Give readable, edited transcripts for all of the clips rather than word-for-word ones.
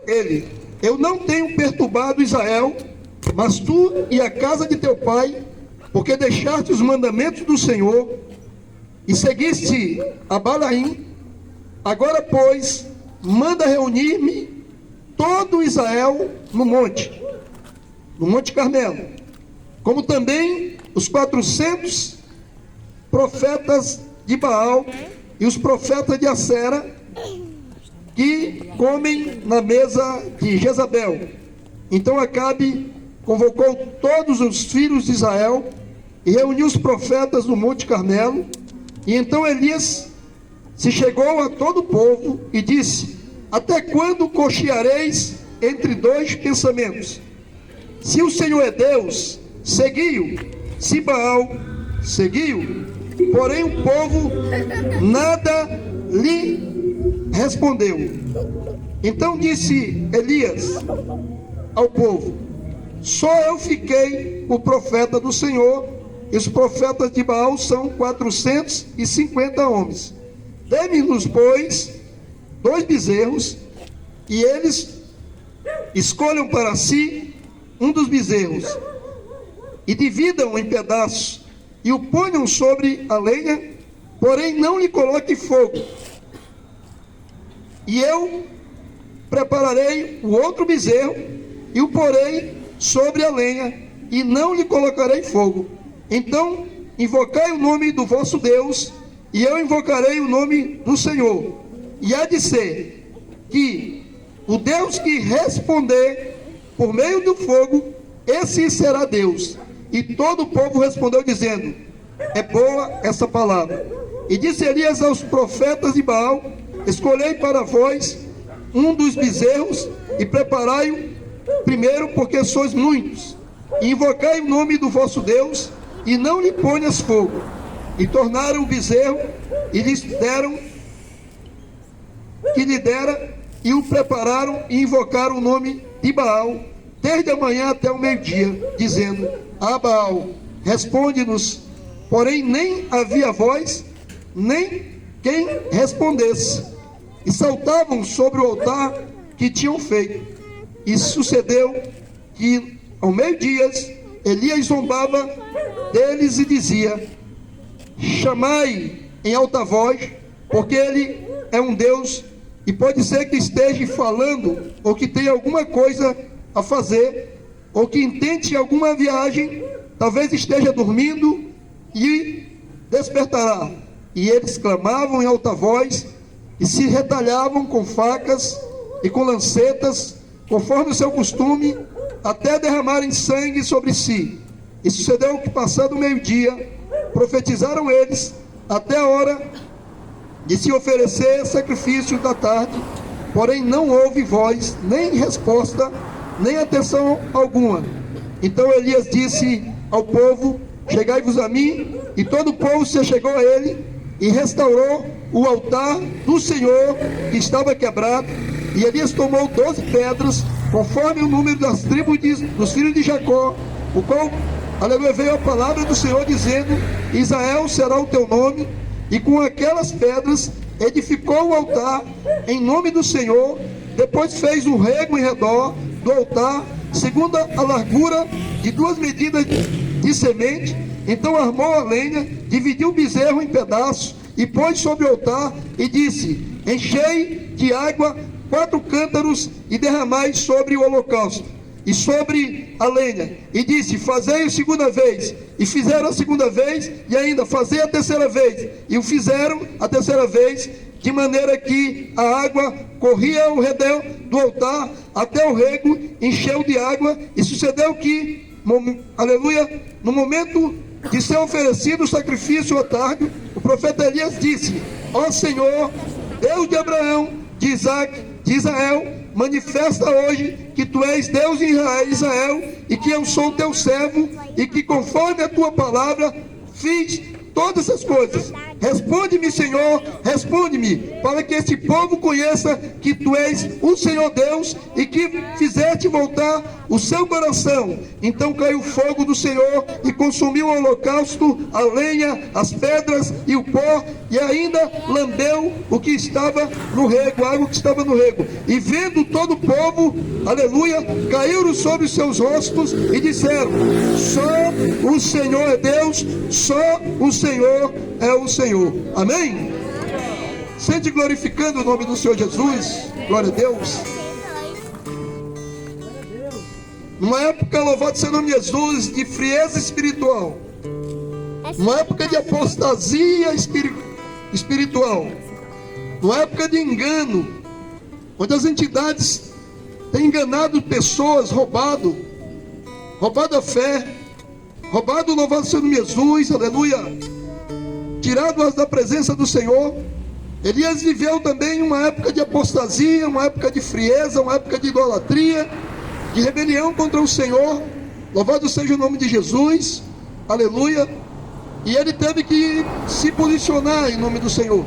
ele: eu não tenho perturbado Israel, mas tu e a casa de teu pai, porque deixaste os mandamentos do Senhor e seguiste a Balaim. Agora, pois, manda reunir-me todo Israel no Monte Carmelo, como também os 400 profetas de Baal e os profetas de Acera, que comem na mesa de Jezabel. Então Acabe convocou todos os filhos de Israel e reuniu os profetas no Monte Carmelo. E então Elias se chegou a todo o povo e disse: até quando cocheareis entre dois pensamentos? Se o Senhor é Deus, segui-o; se Baal, segui-o. Porém o povo nada lhe respondeu. Então disse Elias ao povo: só eu fiquei o profeta do Senhor, e os profetas de Baal são 450 homens. Dê-me-nos, pois, 2 bezerros, e eles escolham para si um dos bezerros, e dividam em pedaços, e o ponham sobre a lenha, porém não lhe coloque fogo. E eu prepararei o outro bezerro, e o porei sobre a lenha, e não lhe colocarei fogo. Então invocai o nome do vosso Deus, e eu invocarei o nome do Senhor. E há de ser que o Deus que responder por meio do fogo, esse será Deus. E todo o povo respondeu dizendo: é boa essa palavra. E disse Elias aos profetas de Baal: escolhei para vós um dos bezerros e preparai-o primeiro, porque sois muitos, e invocai o nome do vosso Deus, e não lhe ponhas fogo. E tornaram o bezerro e lhes deram que lhe dera, e o prepararam e invocaram o nome de Baal desde a manhã até o meio-dia, dizendo: ah, Baal, responde-nos. Porém nem havia voz, nem quem respondesse. E saltavam sobre o altar que tinham feito. E sucedeu que ao meio-dia Elias zombava deles e dizia: chamai em alta voz, porque ele é um Deus, e pode ser que esteja falando, ou que tenha alguma coisa a fazer, ou que intente alguma viagem, talvez esteja dormindo e despertará. E eles clamavam em alta voz e se retalhavam com facas e com lancetas, conforme o seu costume, até derramarem sangue sobre si. E sucedeu que, passado o meio-dia, profetizaram eles até a hora de se oferecer sacrifício da tarde, porém não houve voz, nem resposta, nem atenção alguma. Então Elias disse ao povo: chegai-vos a mim. E todo o povo se chegou a ele, e restaurou o altar do Senhor que estava quebrado. E Elias tomou 12 pedras, conforme o número das tribos dos filhos de Jacó, o qual, aleluia, veio a palavra do Senhor dizendo: Israel será o teu nome. E com aquelas pedras edificou o altar em nome do Senhor. Depois fez um rego em redor do altar, segundo a largura de 2 medidas de semente. Então armou a lenha, dividiu o bezerro em pedaços e pôs sobre o altar, e disse: enchei de água 4 cântaros e derramai sobre o holocausto e sobre a lenha. E disse: fazei a segunda vez. E fizeram a segunda vez, e ainda fazei a terceira vez. E o fizeram a terceira vez, de maneira que a água corria ao redor do altar até o rego encheu de água. E sucedeu que, aleluia, no momento de ser oferecido o sacrifício à tarde, o profeta Elias disse: ó Senhor, Deus de Abraão, de Isaac, de Israel, manifesta hoje que tu és Deus em Israel, e que eu sou teu servo, e que conforme a tua palavra fiz todas essas coisas. Responde-me, Senhor, responde-me, para que este povo conheça que Tu és o Senhor Deus e que fizeste voltar o seu coração. Então caiu o fogo do Senhor e consumiu o holocausto, a lenha, as pedras e o pó, e ainda lambeu o que estava no rego, a água que estava no rego. E vendo todo o povo, aleluia, caíram sobre os seus rostos e disseram: só o Senhor é Deus, só o Senhor é o Senhor. Amém? Sente glorificando o nome do Senhor Jesus. Glória a Deus. Numa época, louvado seja o nome de Jesus, de frieza espiritual, numa época de apostasia espiritual, numa época de engano, onde as entidades têm enganado pessoas, roubado a fé, roubado, louvado seja o nome de Jesus, aleluia, tirado-as da presença do Senhor. Elias viveu também uma época de apostasia, uma época de frieza, uma época de idolatria, de rebelião contra o Senhor. Louvado seja o nome de Jesus, aleluia. E ele teve que se posicionar em nome do Senhor,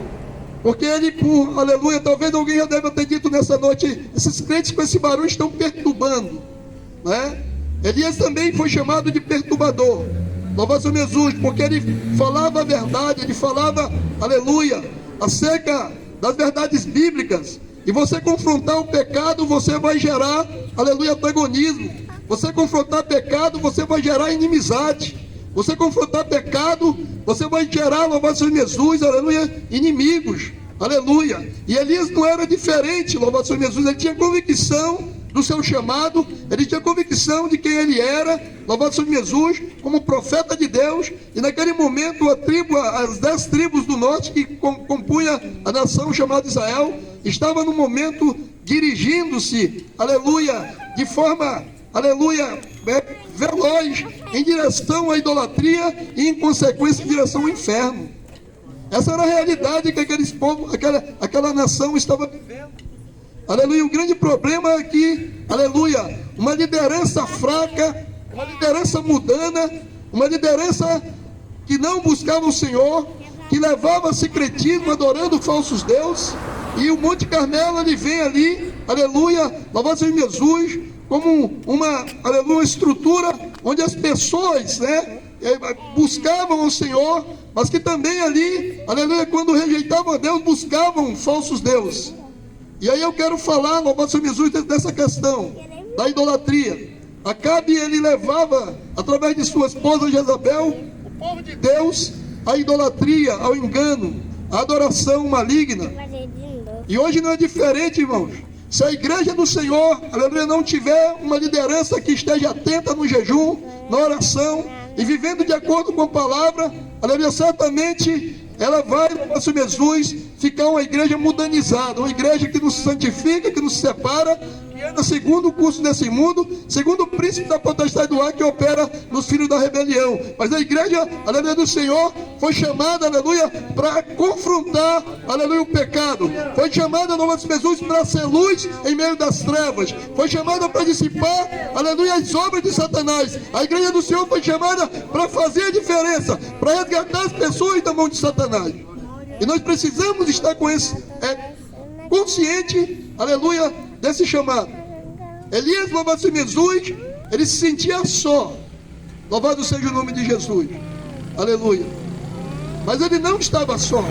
porque ele, aleluia, talvez alguém já deve ter dito nessa noite: esses crentes com esse barulho estão perturbando, né? Elias também foi chamado de perturbador. Louvado seja Jesus, porque ele falava a verdade, ele falava, aleluia, acerca das verdades bíblicas. E você confrontar o pecado, você vai gerar, aleluia, antagonismo. Você confrontar pecado, você vai gerar inimizade. Você confrontar pecado, você vai gerar, louvado seja Jesus, aleluia, inimigos, aleluia. E Elias não era diferente, louvado seja Jesus, ele tinha convicção do seu chamado, ele tinha convicção de quem ele era, louvado seja Jesus, como profeta de Deus. E naquele momento as 10 tribos do norte que compunha a nação chamada Israel, estava no momento dirigindo-se, aleluia, de forma, aleluia, veloz, em direção à idolatria e em consequência em direção ao inferno. Essa era a realidade que aqueles povos, aquela nação estava vivendo. Aleluia. O grande problema é que, aleluia, uma liderança fraca, uma liderança mundana, uma liderança que não buscava o Senhor, que levava secretismo, adorando falsos deuses. E o Monte Carmelo, ele vem ali, aleluia, louvado seja Jesus, como uma estrutura onde as pessoas, né, buscavam o Senhor, mas que também ali, aleluia, quando rejeitavam a Deus, buscavam falsos deuses. E aí eu quero falar, louvado seja Jesus, dessa questão da idolatria. Acabe, ele levava, através de sua esposa Jezabel, o povo de Deus à idolatria, ao engano, à adoração maligna. E hoje não é diferente, irmãos. Se a igreja do Senhor, aleluia, não tiver uma liderança que esteja atenta no jejum, na oração e vivendo de acordo com a palavra, aleluia, certamente ela vai, louvado seja Jesus, ficar uma igreja mundanizada, uma igreja que não se santifica, que não se separa, que anda segundo o curso desse mundo, segundo o príncipe da potestade do ar que opera nos filhos da rebelião. Mas a igreja, aleluia, do Senhor foi chamada, aleluia, para confrontar, aleluia, o pecado. Foi chamada, louvado seja Jesus, para ser luz em meio das trevas. Foi chamada para dissipar, aleluia, as obras de Satanás. A igreja do Senhor foi chamada para fazer a diferença, para resgatar as pessoas da mão de Satanás. E nós precisamos estar com esse consciente, aleluia, desse chamado. Elias, louvado seja Jesus, ele se sentia só. Louvado seja o nome de Jesus, aleluia. Mas ele não estava só,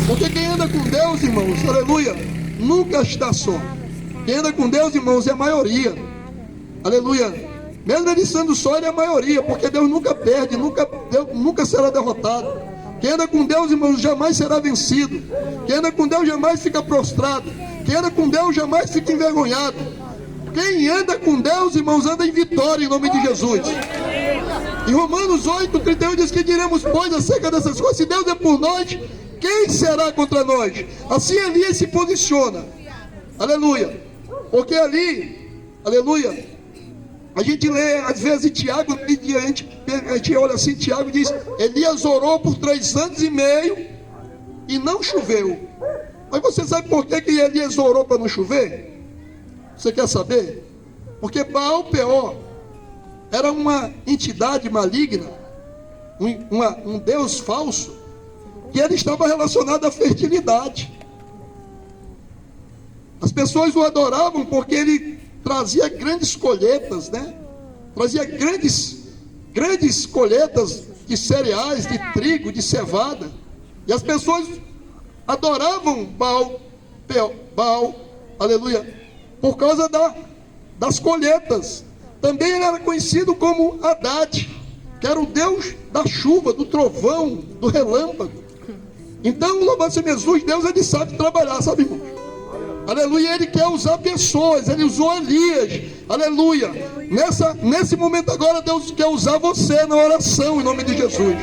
porque quem anda com Deus, irmãos, aleluia, nunca está só. Quem anda com Deus, irmãos, é a maioria, aleluia. Mesmo ele sendo só, ele é a maioria, porque Deus nunca perde, Deus nunca será derrotado. Quem anda com Deus, irmãos, jamais será vencido. Quem anda com Deus jamais fica prostrado. Quem anda com Deus jamais fica envergonhado. Quem anda com Deus, irmãos, anda em vitória em nome de Jesus. Em Romanos 8:31 diz que diremos, pois, acerca dessas coisas: se Deus é por nós, quem será contra nós? Assim Elias se posiciona, aleluia, porque ali, aleluia, a gente lê às vezes Tiago, a gente olha assim, Tiago diz: Elias orou por 3 anos e meio e não choveu. Mas você sabe por que Elias orou para não chover? Você quer saber? Porque Baal-Peor era uma entidade maligna, um Deus falso, que ele estava relacionado à fertilidade. As pessoas o adoravam porque ele trazia grandes colheitas, né? Trazia grandes colheitas de cereais, de trigo, de cevada. E as pessoas adoravam Baal, aleluia, por causa das colheitas. Também ele era conhecido como Haddad, que era o Deus da chuva, do trovão, do relâmpago. Então, louvado seja Jesus, Deus, ele sabe trabalhar, sabe, irmão? Aleluia, ele quer usar pessoas, ele usou Elias, aleluia. Nesse momento agora, Deus quer usar você na oração, em nome de Jesus,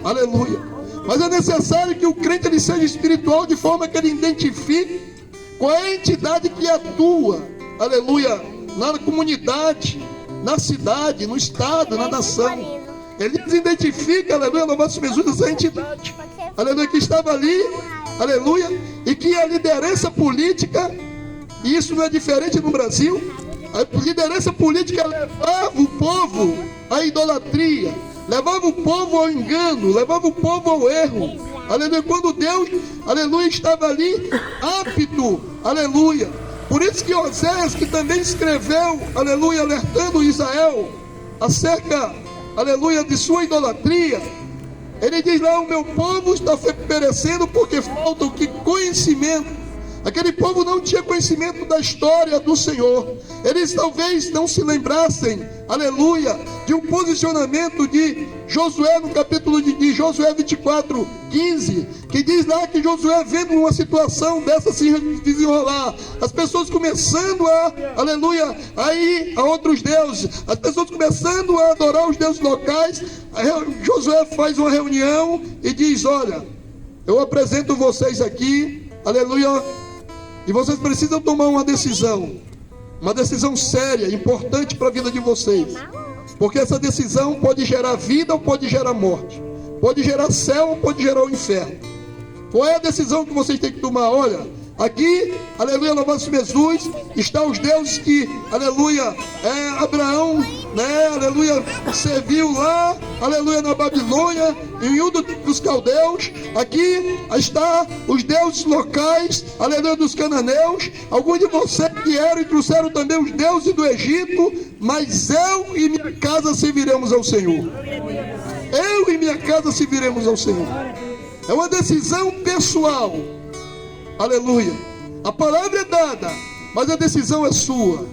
aleluia. Mas é necessário que o crente ele seja espiritual, de forma que ele identifique qual é a entidade que atua, aleluia, na comunidade, na cidade, no estado, na nação. Ele identifica, aleluia, louvado seja Jesus, essa entidade, aleluia, que estava ali, aleluia, e que a liderança política, e isso não é diferente no Brasil, a liderança política levava o povo à idolatria, levava o povo ao engano, levava o povo ao erro, aleluia, quando Deus, aleluia, estava ali apto, aleluia. Por isso que Oséias, que também escreveu, aleluia, alertando Israel acerca, aleluia, de sua idolatria, ele diz lá: o meu povo está perecendo porque falta o que? Conhecimento. Aquele povo não tinha conhecimento da história do Senhor. Eles talvez não se lembrassem, aleluia, de um posicionamento de Josué no capítulo de Josué 24, 15, que diz lá que Josué, vendo uma situação dessa se desenrolar, as pessoas começando aleluia, a ir a outros deuses, as pessoas começando a adorar os deuses locais, Josué faz uma reunião e diz: olha, eu apresento vocês aqui, aleluia, e vocês precisam tomar uma decisão séria, importante para a vida de vocês, porque essa decisão pode gerar vida ou pode gerar morte, pode gerar céu ou pode gerar o inferno. Qual é a decisão que vocês têm que tomar? Olha, aqui, aleluia, louvado seja Jesus, está os deuses que, aleluia, Abraão, né, aleluia, serviu lá, aleluia, na Babilônia, em Ur dos caldeus. Aqui está os deuses locais, aleluia, dos cananeus. Alguns de vocês vieram e trouxeram também os deuses do Egito, mas eu e minha casa serviremos ao Senhor. Eu e minha casa serviremos ao Senhor. É uma decisão pessoal, aleluia. A palavra é dada, mas a decisão é sua.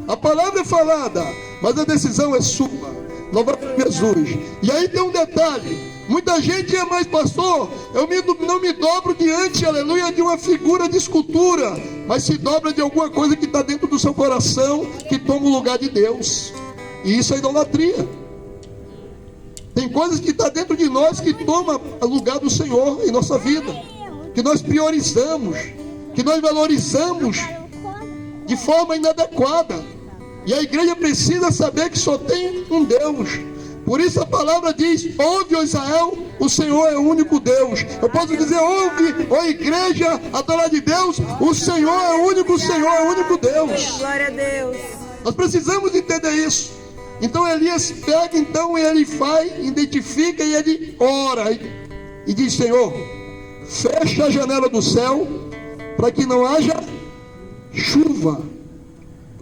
A palavra é falada, mas a decisão é sua. Louvado seja Jesus. E aí tem um detalhe: muita gente é mais, pastor, eu não me dobro diante, aleluia, de uma figura de escultura, mas se dobra de alguma coisa que está dentro do seu coração, que toma o lugar de Deus. E isso é idolatria. Tem coisas que estão dentro de nós que toma o lugar do Senhor em nossa vida, que nós priorizamos, que nós valorizamos de forma inadequada. E a igreja precisa saber que só tem um Deus. Por isso a palavra diz: ouve, ó Israel, o Senhor é o único Deus. Eu posso dizer: ouve, ó igreja, adorar de Deus, o Senhor é o único Senhor, é o único Deus. Glória a Deus. Nós precisamos entender isso. Então Elias pega, então, e ele vai, identifica e ele ora e diz: Senhor, fecha a janela do céu para que não haja chuva.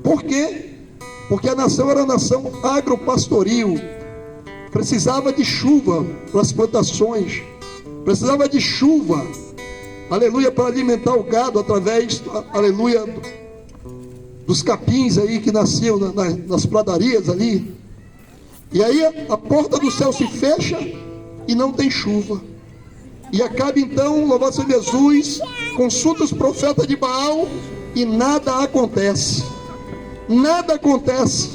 Por quê? Porque a nação era uma nação agropastoril, precisava de chuva para as plantações, precisava de chuva, aleluia, para alimentar o gado através, aleluia, dos capins aí que nasciam nas pradarias ali. E aí a porta do céu se fecha e não tem chuva. E acaba então, louvado seja Jesus, consulta os profetas de Baal e nada acontece. Nada acontece,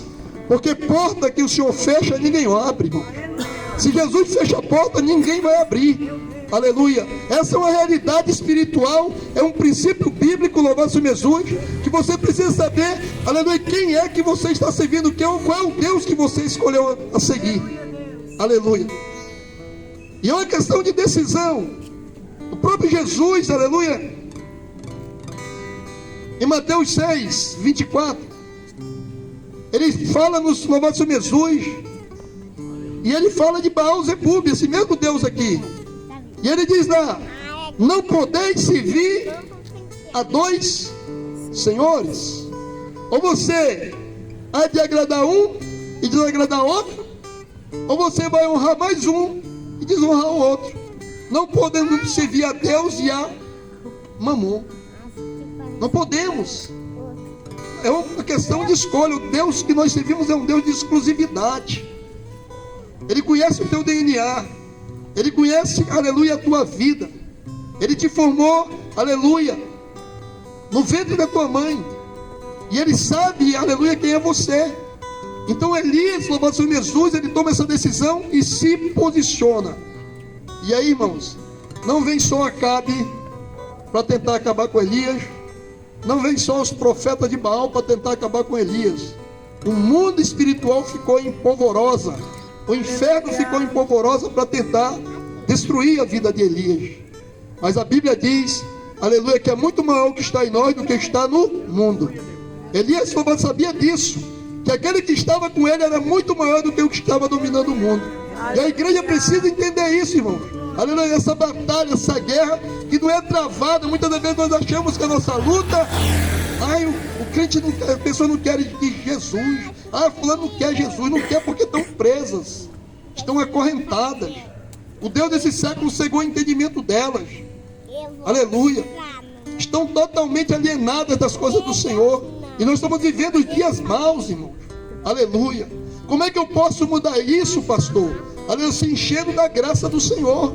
porque porta que o Senhor fecha, ninguém abre, irmão. Se Jesus fecha a porta, ninguém vai abrir. Aleluia. Essa é uma realidade espiritual, é um princípio bíblico, louvado seja Jesus, que você precisa saber, aleluia, quem é que você está servindo, qual é o Deus que você escolheu a seguir. Aleluia. E é uma questão de decisão. O próprio Jesus, aleluia, em Mateus 6, 24, ele fala nos louvado seja Jesus, e ele fala de Baal Zebub, esse mesmo Deus aqui. E ele diz lá: não podeis servir a dois senhores. Ou você há de agradar um e desagradar outro, ou você vai honrar mais um e desonrar o outro. Não podemos servir a Deus e a Mamon. Não podemos. É uma questão de escolha. O Deus que nós servimos é um Deus de exclusividade. Ele conhece o teu DNA. Ele conhece, aleluia, a tua vida. Ele te formou, aleluia, no ventre da tua mãe. E ele sabe, aleluia, quem é você. Então Elias, louvado seja Jesus, ele toma essa decisão e se posiciona. E aí, irmãos, não vem só Acabe para tentar acabar com Elias. Não vem só os profetas de Baal para tentar acabar com Elias. O mundo espiritual ficou em polvorosa. O inferno ficou em polvorosa para tentar destruir a vida de Elias. Mas a Bíblia diz, aleluia, que é muito maior o que está em nós do que está no mundo. Elias só sabia disso, que aquele que estava com ele era muito maior do que o que estava dominando o mundo. E a igreja precisa entender isso, irmãos. Aleluia, essa batalha, essa guerra que não é travada. Muitas das vezes nós achamos que a nossa luta, o crente não quer, a pessoa não quer de Jesus. Fulano não quer Jesus, não quer porque estão presas, estão acorrentadas. O Deus desse século cegou o entendimento delas. Aleluia. Estão totalmente alienadas das coisas do Senhor. E nós estamos vivendo os dias maus, irmãos. Aleluia. Como é que eu posso mudar isso, pastor? Aleluia, se enchendo da graça do Senhor,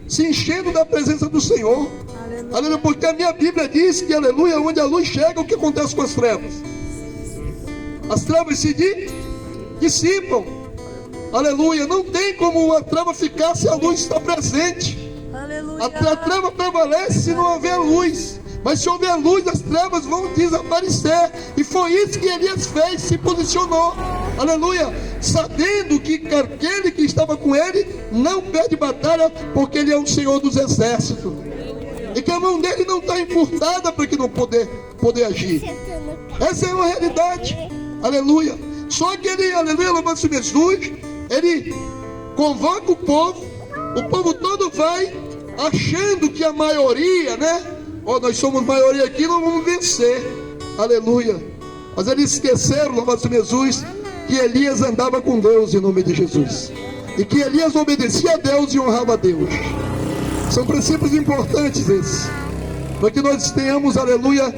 se enchendo da presença do Senhor. Aleluia, porque a minha Bíblia diz que, aleluia, onde a luz chega, o que acontece com as trevas? As trevas se dissipam. Aleluia, não tem como a treva ficar se a luz está presente. A treva prevalece se não houver luz. Mas se houver luz, as trevas vão desaparecer. E foi isso que Elias fez, se posicionou. Aleluia, sabendo que aquele que estava com ele não perde batalha, porque ele é o Senhor dos exércitos. E que a mão dele não está encurtada para que não poder agir. Essa é uma realidade. Aleluia. Só que ele, aleluia, louvado-se Jesus, ele convoca o povo todo vai achando que a maioria, né? Nós somos maioria aqui, nós vamos vencer. Aleluia. Mas eles esqueceram, louvado-se Jesus, que Elias andava com Deus em nome de Jesus. E que Elias obedecia a Deus e honrava a Deus. São princípios importantes esses. Para que nós tenhamos, aleluia,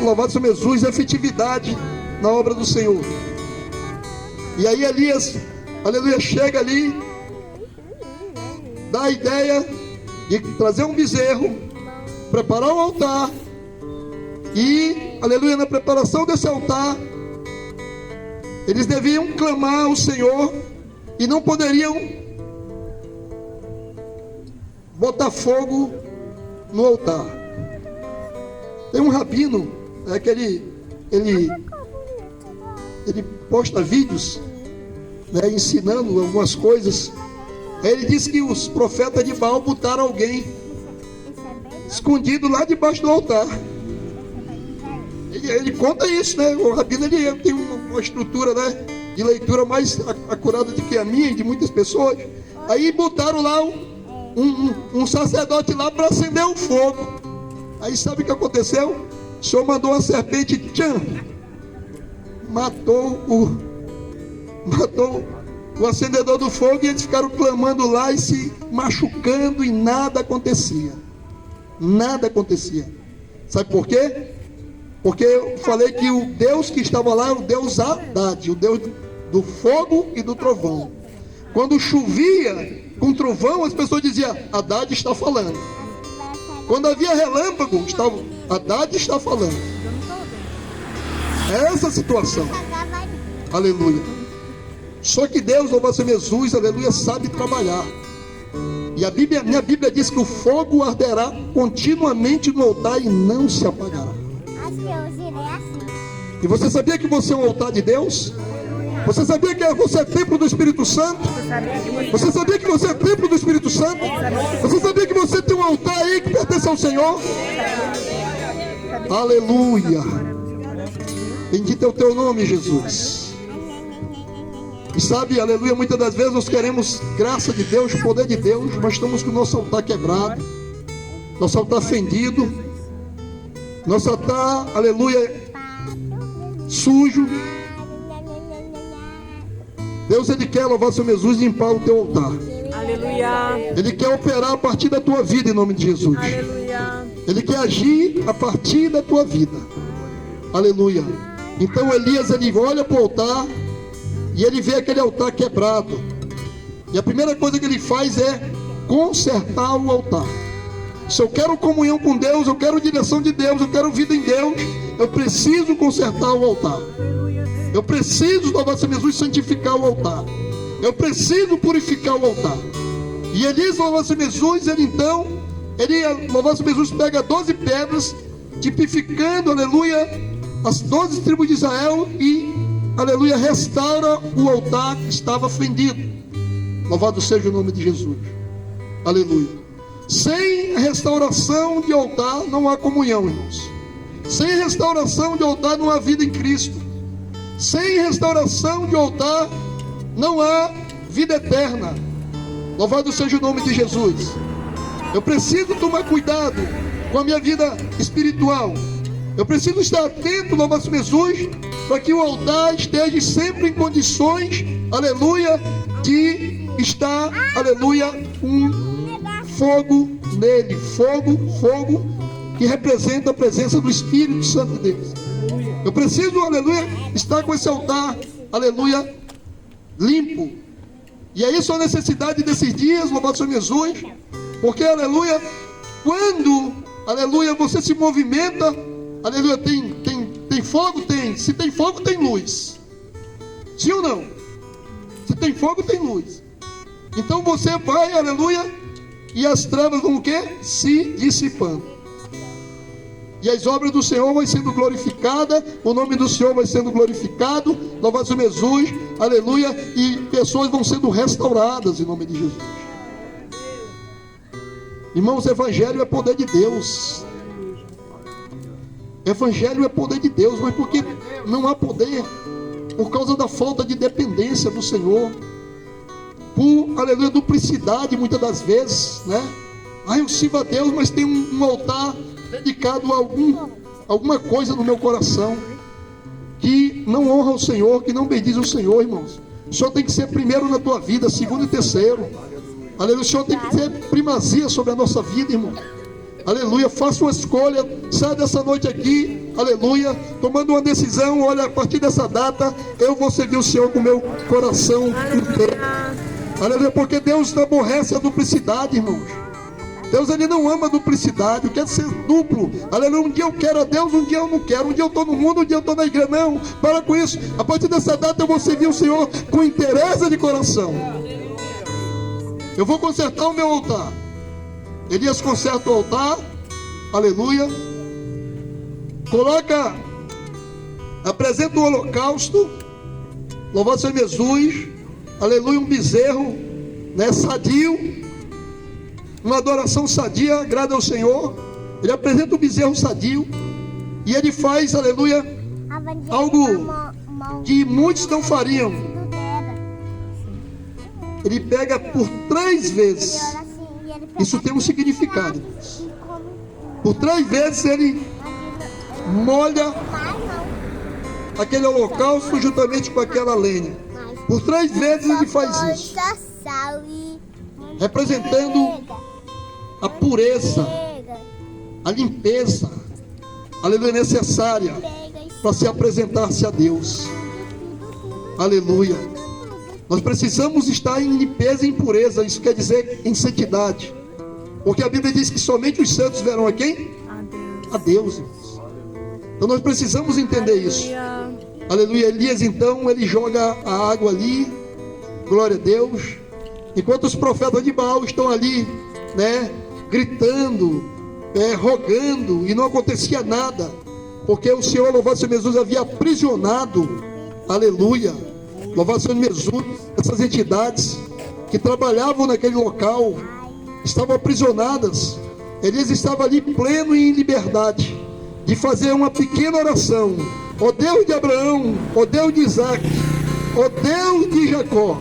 louvado-se Jesus, efetividade na obra do Senhor. E aí Elias, aleluia, chega ali, dá a ideia de trazer um bezerro, preparar um altar. E, aleluia, na preparação desse altar, eles deviam clamar ao Senhor e não poderiam botar fogo no altar. Tem um rabino, que ele posta vídeos, né, ensinando algumas coisas. Aí ele diz que os profetas de Baal botaram alguém escondido lá debaixo do altar. Ele conta isso, né? O rabino ele tem uma estrutura, né, de leitura mais acurada do que a minha e de muitas pessoas. Aí botaram lá um sacerdote lá para acender o fogo. Aí sabe o que aconteceu? O Senhor mandou uma serpente, matou o acendedor do fogo, e eles ficaram clamando lá e se machucando, e nada acontecia. Nada acontecia. Sabe por quê? Porque eu falei que o Deus que estava lá é o Deus Haddad, o Deus do fogo e do trovão. Quando chovia com trovão, as pessoas diziam: Haddad está falando. Quando havia relâmpago, Haddad está falando. É essa a situação. Aleluia. Só que Deus, louvado seja Jesus, aleluia, sabe trabalhar. E minha Bíblia diz que o fogo arderá continuamente no altar e não se apagará. E você sabia que você é um altar de Deus? Você sabia que você é templo do Espírito Santo? Você sabia que você é templo do Espírito Santo? Você sabia que você tem um altar aí que pertence ao Senhor? Aleluia. Bendito é o teu nome, Jesus. E sabe, aleluia, muitas das vezes nós queremos graça de Deus, poder de Deus, mas estamos com o nosso altar quebrado, nosso altar fendido, nosso altar, aleluia, sujo. Deus, Ele quer, louvar seu Jesus, limpar o teu altar. Aleluia. Ele quer operar a partir da tua vida, em nome de Jesus. Aleluia. Ele quer agir a partir da tua vida. Aleluia. Então Elias, ele olha para o altar e ele vê aquele altar quebrado. E a primeira coisa que ele faz é consertar o altar. Se eu quero comunhão com Deus, eu quero direção de Deus, eu quero vida em Deus, eu preciso consertar o altar. Eu preciso, louvar seu Jesus, santificar o altar. Eu preciso purificar o altar. E Elias, louvar seu Jesus, ele então, louvar seu Jesus, pega 12 pedras, tipificando, aleluia, as 12 tribos de Israel e, aleluia, restaura o altar que estava fendido. Louvado seja o nome de Jesus. Aleluia. Sem restauração de altar não há comunhão, irmãos. Sem restauração de altar não há vida em Cristo. Sem restauração de altar não há vida eterna. Louvado seja o nome de Jesus. Eu preciso tomar cuidado com a minha vida espiritual. Eu preciso estar atento, louvado seja Jesus, para que o altar esteja sempre em condições, aleluia, de estar, aleluia, fogo nele. Fogo que representa a presença do Espírito Santo de Deus. Eu preciso, aleluia, estar com esse altar, aleluia, limpo. E é isso a necessidade desses dias, louvado seja Jesus, porque, aleluia, quando, aleluia, você se movimenta, aleluia, tem fogo? Tem. Se tem fogo, tem luz. Sim ou não? Se tem fogo, tem luz. Então você vai, aleluia, e as trevas vão o quê? Se dissipando. E as obras do Senhor vão sendo glorificadas, o nome do Senhor vai sendo glorificado, louvado seja Jesus, aleluia, e pessoas vão sendo restauradas em nome de Jesus. Irmãos, evangelho é poder de Deus. Evangelho é poder de Deus, mas porque não há poder? Por causa da falta de dependência do Senhor, por, aleluia, duplicidade muitas das vezes, né? Eu sirvo a Deus, mas tem um altar dedicado a alguma coisa no meu coração que não honra o Senhor, que não bendiz o Senhor, irmãos. O Senhor tem que ser primeiro na tua vida, segundo e terceiro. Aleluia, o Senhor tem que ter primazia sobre a nossa vida, irmão. Aleluia, faça uma escolha, saia dessa noite aqui, aleluia, tomando uma decisão. Olha, a partir dessa data eu vou servir o Senhor com o meu coração inteiro. Aleluia, porque Deus não aborrece a duplicidade, irmãos. Deus, Ele não ama a duplicidade, quer ser duplo. Aleluia, um dia eu quero a Deus, um dia eu não quero. Um dia eu estou no mundo, um dia eu estou na igreja. Não, para com isso. A partir dessa data eu vou servir o Senhor com interesse de coração. Eu vou consertar o meu altar. Elias conserta o altar, aleluia, apresenta o holocausto, louvado seja Jesus, aleluia, um bezerro, né, sadio, uma adoração sadia, agrada ao Senhor. Ele apresenta o bezerro sadio e ele faz, aleluia, algo que muitos não fariam. Ele pega por 3 vezes. Isso tem um significado. Por 3 vezes ele molha aquele holocausto juntamente com aquela lenha. Por 3 vezes ele faz isso, representando a pureza, a limpeza, aleluia, necessária para se apresentar-se a Deus. Aleluia. Nós precisamos estar em limpeza e em pureza. Isso quer dizer em santidade, porque a Bíblia diz que somente os santos verão a quem? A Deus. Então nós precisamos entender isso. Aleluia. Elias então, ele joga a água ali, glória a Deus, enquanto os profetas de Baal estão ali, né, gritando, rogando, e não acontecia nada, porque o Senhor, louvado seja Jesus, havia aprisionado, aleluia, louvado seja Jesus, essas entidades que trabalhavam naquele local, estavam aprisionadas. Elias estava ali pleno e em liberdade de fazer uma pequena oração: ó Deus de Abraão, ó Deus de Isaac, ó Deus de Jacó,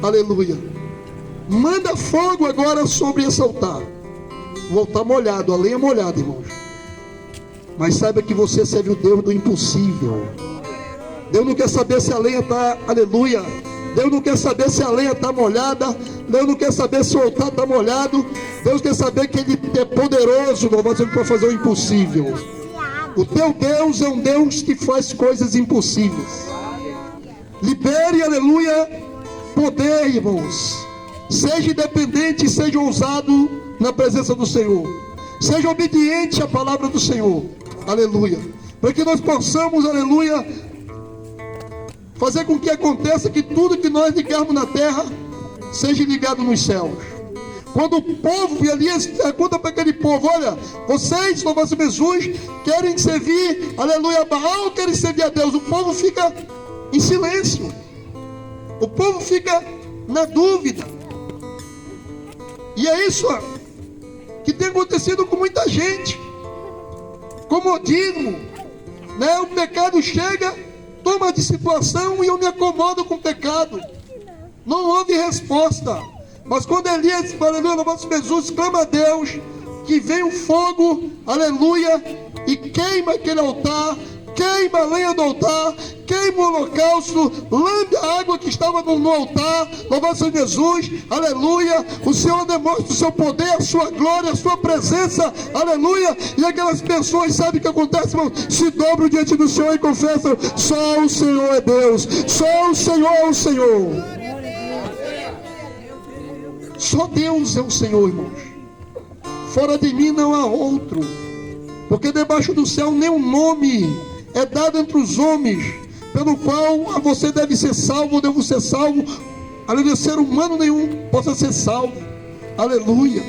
aleluia, manda fogo agora sobre esse altar. O altar molhado, a lenha molhada, irmãos. Mas saiba que você serve o Deus do impossível. Deus não quer saber se a lenha está, aleluia. Deus não quer saber se a lenha está molhada. Deus não quer saber se o altar está molhado. Deus quer saber que Ele é poderoso, para fazer o impossível. O teu Deus é um Deus que faz coisas impossíveis. Libere, aleluia, poder, irmãos. Seja independente, seja ousado na presença do Senhor. Seja obediente à palavra do Senhor, aleluia. Para que nós possamos, aleluia, fazer com que aconteça que tudo que nós ligarmos na terra seja ligado nos céus. Quando o povo, e Elias conta para aquele povo: olha, vocês, louvado Jesus, querem servir, aleluia, a Baal, querem servir a Deus. O povo fica em silêncio. O povo fica na dúvida. E é isso que tem acontecido com muita gente. Comodismo, né? O pecado chega, toma de situação e eu me acomodo com o pecado. Não houve resposta. Mas quando Elias, aleluia, louvado Jesus, clama a Deus, que vem o fogo, aleluia, e queima aquele altar, queima a lenha do altar, queima o holocausto, lambe a água que estava no altar, louvado Jesus, aleluia. O Senhor demonstra o seu poder, a sua glória, a sua presença, aleluia. E aquelas pessoas, sabem o que acontece, irmão? Se dobram diante do Senhor e confessam: só o Senhor é Deus, só o Senhor é o Senhor. Só Deus é o Senhor, irmãos. Fora de mim não há outro. Porque debaixo do céu nenhum nome é dado entre os homens pelo qual você deve ser salvo, ou devo ser salvo. Aleluia, ser humano nenhum possa ser salvo. Aleluia.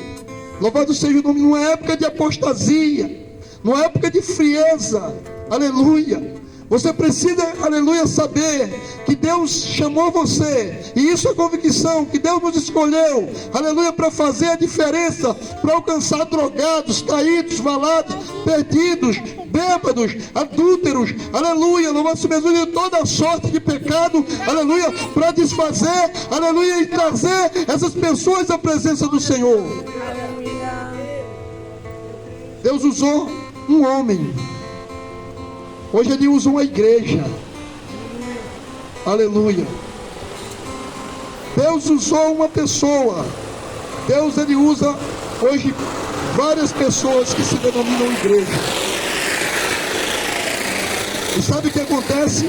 Louvado seja o nome. Numa época de apostasia, numa época de frieza, aleluia, você precisa, aleluia, saber que Deus chamou você, e isso é convicção, que Deus nos escolheu, aleluia, para fazer a diferença, para alcançar drogados, caídos, valados, perdidos, bêbados, adúlteros, aleluia, louvado seja Jesus, de toda sorte de pecado, aleluia, para desfazer, aleluia, e trazer essas pessoas à presença do Senhor. Deus usou um homem. Hoje Ele usa uma igreja. Aleluia. Deus usou uma pessoa. Deus, Ele usa hoje várias pessoas que se denominam igreja. E sabe o que acontece?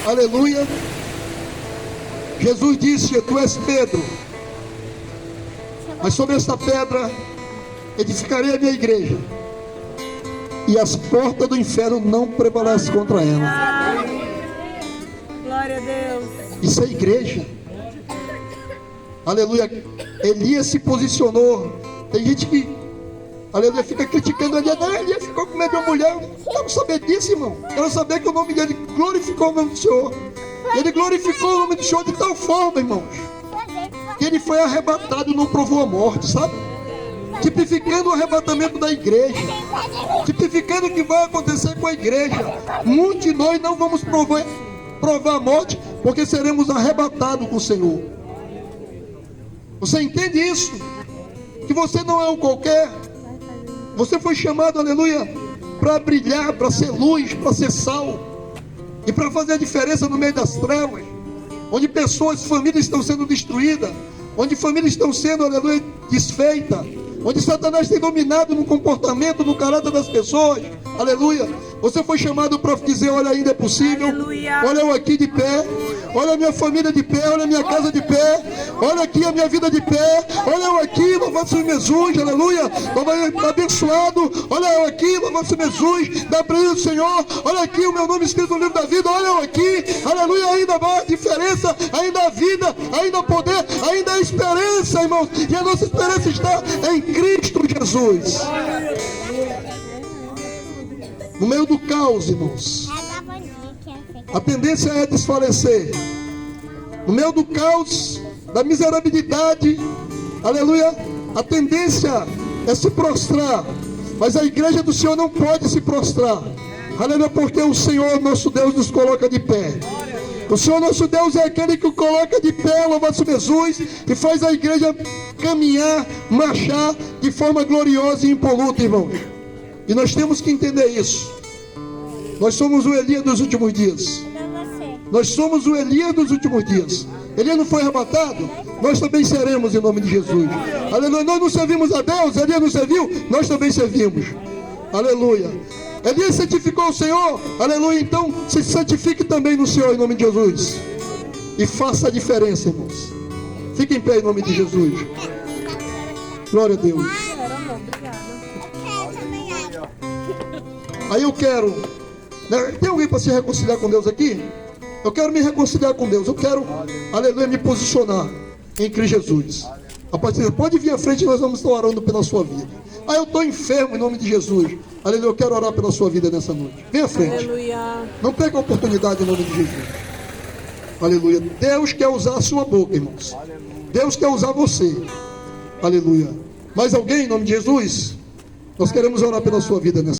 Aleluia. Jesus disse: tu és Pedro, mas sobre esta pedra edificarei a minha igreja, e as portas do inferno não prevalecem contra ela. Glória a Deus. Isso é igreja. Aleluia. Elias se posicionou. Tem gente que, aleluia, fica criticando Elias. Não, Elias ficou com medo de uma mulher. Eu quero saber disso, irmão. Quero saber que o nome dele glorificou o nome do Senhor. Ele glorificou o nome do Senhor de tal forma, irmãos, que ele foi arrebatado e não provou a morte, sabe? Tipificando o arrebatamento da igreja, tipificando o que vai acontecer com a igreja. Muitos de nós não vamos provar a morte, porque seremos arrebatados com o Senhor. Você entende isso? Que você não é um qualquer. Você foi chamado, aleluia, para brilhar, para ser luz, para ser sal, e para fazer a diferença no meio das trevas, onde pessoas, famílias estão sendo destruídas, onde famílias estão sendo, aleluia, desfeitas, onde Satanás tem dominado no comportamento, no caráter das pessoas, aleluia. Você foi chamado para dizer: olha, ainda é possível, aleluia. Olha eu aqui de pé, olha a minha família de pé, olha a minha casa de pé, olha aqui a minha vida de pé, olha eu aqui, louvado seja Jesus, aleluia, abençoado, olha eu aqui, louvado seja Jesus, da presença do Senhor, olha aqui o meu nome escrito no livro da vida, olha eu aqui, aleluia, ainda há diferença, ainda há vida, ainda há poder, ainda há esperança, irmãos, e a nossa esperança está em Cristo Jesus. No meio do caos, irmãos, a tendência é desfalecer. No meio do caos, da miserabilidade, aleluia, a tendência é se prostrar. Mas a igreja do Senhor não pode se prostrar, aleluia, porque o Senhor, nosso Deus, nos coloca de pé. O Senhor nosso Deus é aquele que coloca de pé, louvado seja Jesus, e faz a igreja caminhar, marchar de forma gloriosa e impoluta, irmão. E nós temos que entender isso. Nós somos o Elias dos últimos dias. Nós somos o Elias dos últimos dias. Elias não foi arrebatado? Nós também seremos em nome de Jesus. Aleluia. Nós não servimos a Deus, Elias não serviu? Nós também servimos. Aleluia. Elias santificou o Senhor. Aleluia. Então se santifique também no Senhor em nome de Jesus. E faça a diferença, irmãos. Fique em pé em nome de Jesus. Glória a Deus. Aí eu quero, né, tem alguém para se reconciliar com Deus aqui? Eu quero me reconciliar com Deus. Eu quero, aleluia, me posicionar em Cristo Jesus. A partir de, pode vir à frente, nós vamos estar orando pela sua vida. Ah, eu estou enfermo em nome de Jesus. Aleluia, eu quero orar pela sua vida nessa noite. Vem à frente. Aleluia. Não perca a oportunidade em nome de Jesus. Aleluia. Deus quer usar a sua boca, irmãos. Deus quer usar você. Aleluia. Mais alguém em nome de Jesus? Nós queremos orar pela sua vida nessa